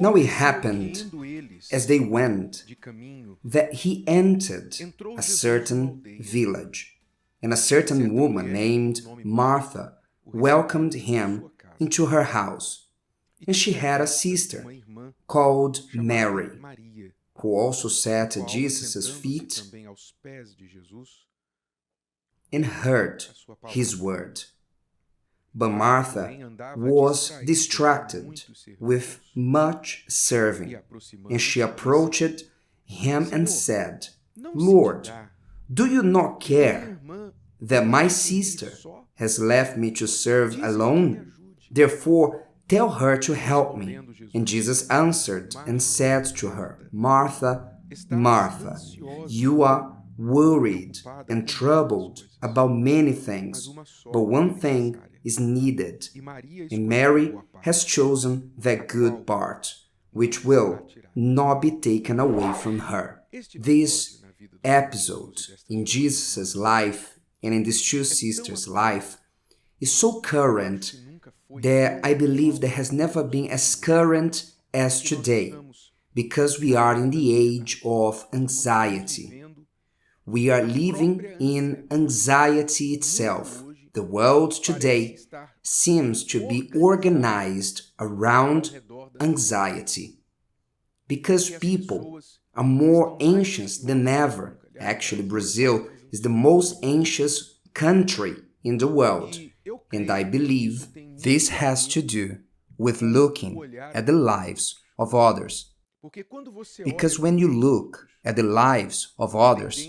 Now it happened, as they went, that he entered a certain village, and a certain woman named Martha welcomed him into her house. And she had a sister called Mary, who also sat at Jesus' feet and heard his word. But Martha was distracted with much serving, and she approached him and said, "Lord, do you not care that my sister has left me to serve alone? Therefore, tell her to help me." And Jesus answered and said to her, "Martha, Martha, you are worried and troubled about many things, but one thing is needed, and Mary has chosen that good part, which will not be taken away from her." This episode in Jesus' life and in these two sisters' life is so current that I believe there has never been as current as today, because we are in the age of anxiety. We are living in anxiety itself. The world today seems to be organized around anxiety, because people are more anxious than ever. Actually, Brazil is the most anxious country in the world, and I believe this has to do with looking at the lives of others. Because when you look at the lives of others,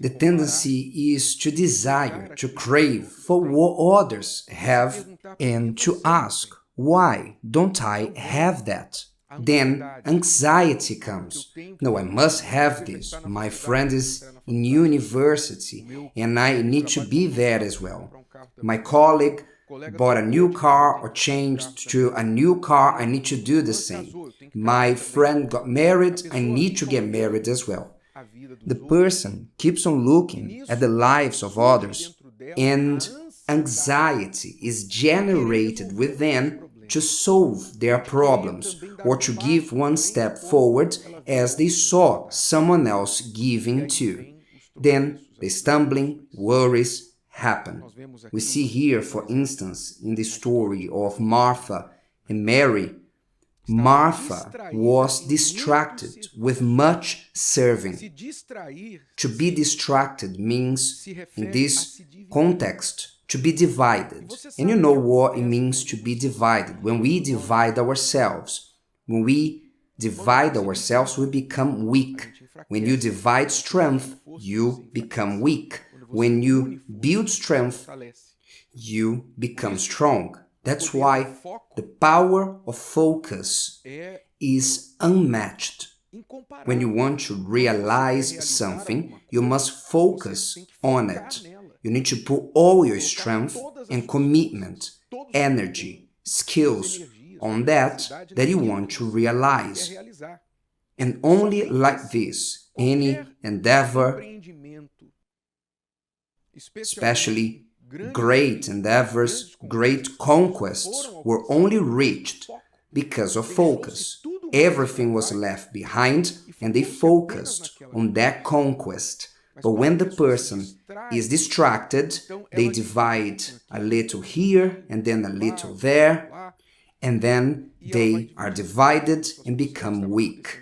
the tendency is to desire, to crave for what others have, and to ask, "Why don't I have that?" Then anxiety comes. "No, I must have this. My friend is in university and I need to be there as well. My colleague bought a new car or changed to a new car, I need to do the same. My friend got married, I need to get married as well." The person keeps on looking at the lives of others, and anxiety is generated within to solve their problems or to give one step forward as they saw someone else giving too. Then the stumbling, worries happen. We see here, for instance, in the story of Martha and Mary, Martha was distracted with much serving. To be distracted means, in this context, to be divided. And you know what it means to be divided. When we divide ourselves, we become weak. When you divide strength, you become weak. When you build strength, you become strong. That's why the power of focus is unmatched. When you want to realize something, you must focus on it. You need to put all your strength and commitment, energy, skills on that you want to realize. And only like this, any endeavor, especially great endeavors, great conquests, were only reached because of focus. Everything was left behind and they focused on that conquest. But when the person is distracted, they divide a little here and then a little there, and then they are divided and become weak.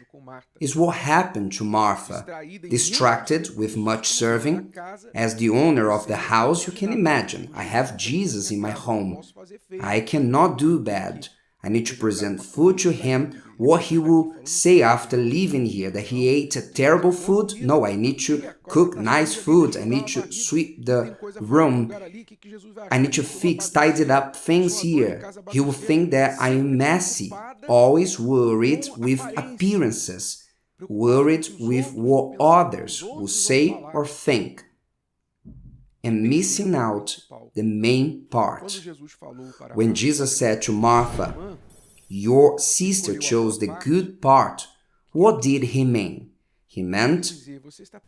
Is what happened to Martha. Distracted with much serving, as the owner of the house, you can imagine, I have Jesus in my home. I cannot do bad. I need to present food to him. What he will say after leaving here, that he ate a terrible food? No, I need to cook nice food. I need to sweep the room. I need to fix, tidy up things here. He will think that I am messy, always worried with appearances, worried with what others will say or think, and missing out the main part. When Jesus said to Martha, "Your sister chose the good part," what did he mean? He meant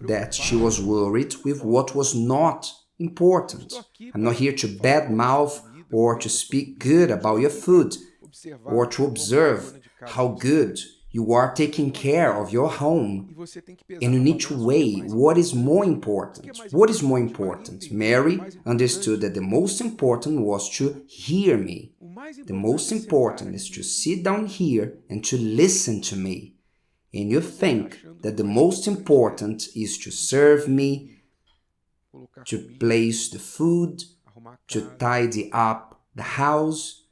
that she was worried with what was not important. I'm not here to badmouth or to speak good about your food or to observe how good you are taking care of your home. And you need to weigh what is more important. What is more important? Mary understood that the most important was to hear me. The most important is to sit down here and to listen to me. And you think that the most important is to serve me, to place the food, to tidy up the house.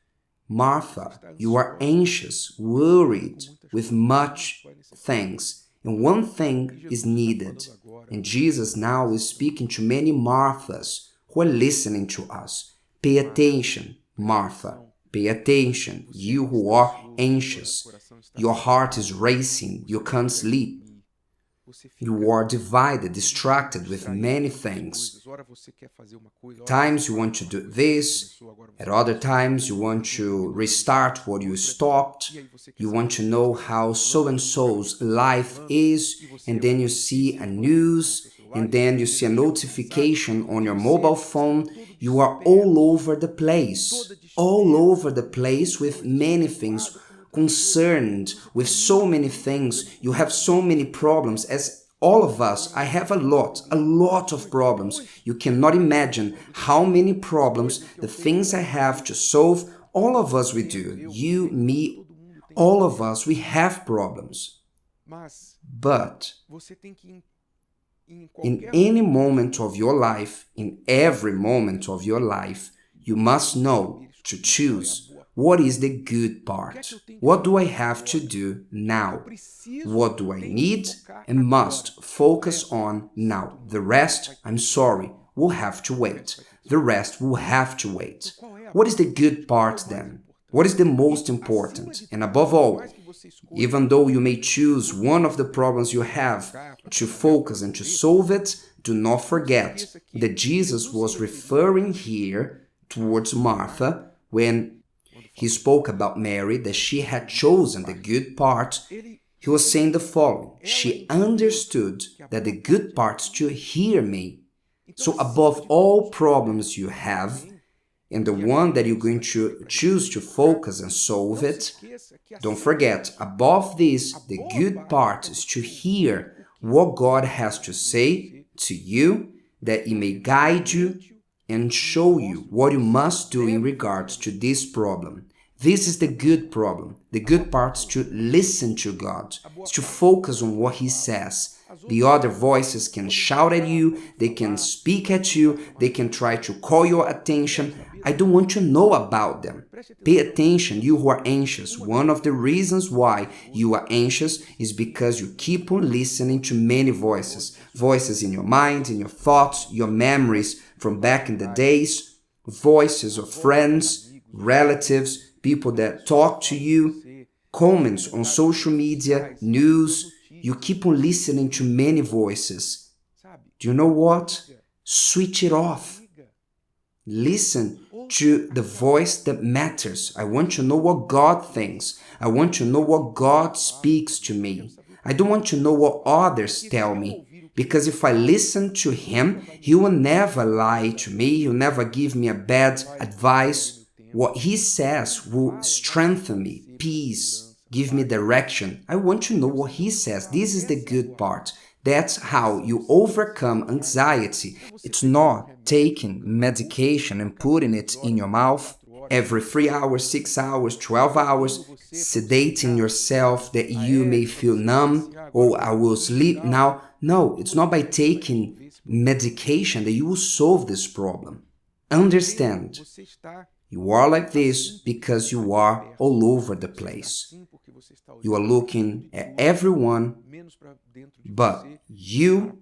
Martha, you are anxious, worried, with much things, and one thing is needed. And Jesus now is speaking to many Marthas who are listening to us. Pay attention, Martha. Pay attention, you who are anxious. Your heart is racing, you can't sleep. You are divided, distracted with many things. Times you want to do this, at other times you want to restart what you stopped. You want to know how so-and-so's life is, and then you see a news, and then you see a notification on your mobile phone. You are all over the place with many things, concerned with so many things. You have so many problems. As all of us, I have a lot of problems. You cannot imagine how many problems, the things I have to solve. All of us, we do. You, me, all of us, we have problems. But in any moment of your life, in every moment of your life, you must know to choose what is the good part. What do I have to do now? What do I need and must focus on now? The rest, I'm sorry, will have to wait. The rest will have to wait. What is the good part then? What is the most important? And above all, even though you may choose one of the problems you have to focus and to solve it, do not forget that Jesus was referring here towards Martha when he spoke about Mary, that she had chosen the good part. He was saying the following: she understood that the good part is to hear me. So above all problems you have, and the one that you're going to choose to focus and solve it, don't forget, above this, the good part is to hear what God has to say to you, that He may guide you and show you what you must do in regards to this problem. This is the good problem. The good part is to listen to God, is to focus on what He says. The other voices can shout at you, they can speak at you, they can try to call your attention. I don't want to know about them. Pay attention, you who are anxious. One of the reasons why you are anxious is because you keep on listening to many voices. Voices in your mind, in your thoughts, your memories from back in the days, voices of friends, relatives, people that talk to you, comments on social media, news. You keep on listening to many voices. Do you know what? Switch it off. Listen to the voice that matters. I want to know what God thinks. I want to know what God speaks to me. I don't want to know what others tell me. Because if I listen to Him, He will never lie to me. He'll never give me a bad advice. What He says will strengthen me, peace, give me direction. I want to know what He says. This is the good part. That's how you overcome anxiety. It's not taking medication and putting it in your mouth every 3 hours, 6 hours, 12 hours, sedating yourself that you may feel numb, or I will sleep now. No, it's not by taking medication that you will solve this problem. Understand, you are like this because you are all over the place. You are looking at everyone but you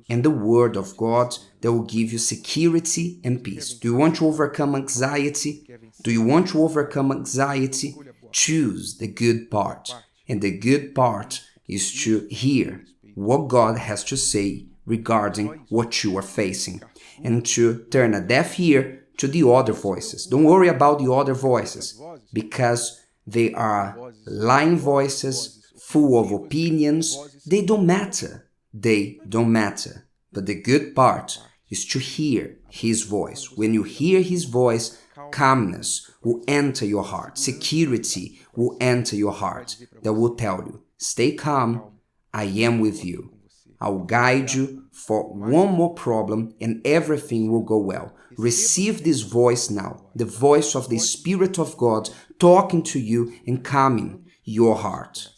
and the Word of God that will give you security and peace. Do you want to overcome anxiety? Do you want to overcome anxiety? Choose the good part. And the good part is to hear what God has to say regarding what you are facing, and to turn a deaf ear to the other voices. Don't worry about the other voices, because they are lying voices, full of opinions. They don't matter. They don't matter. But the good part is to hear His voice. When you hear His voice, calmness will enter your heart. Security will enter your heart that will tell you, stay calm, I am with you. I will guide you for one more problem and everything will go well. Receive this voice now, the voice of the Spirit of God talking to you and calming your heart.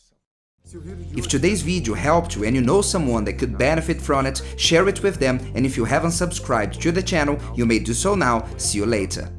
If today's video helped you and you know someone that could benefit from it, share it with them, and if you haven't subscribed to the channel, you may do so now. See you later.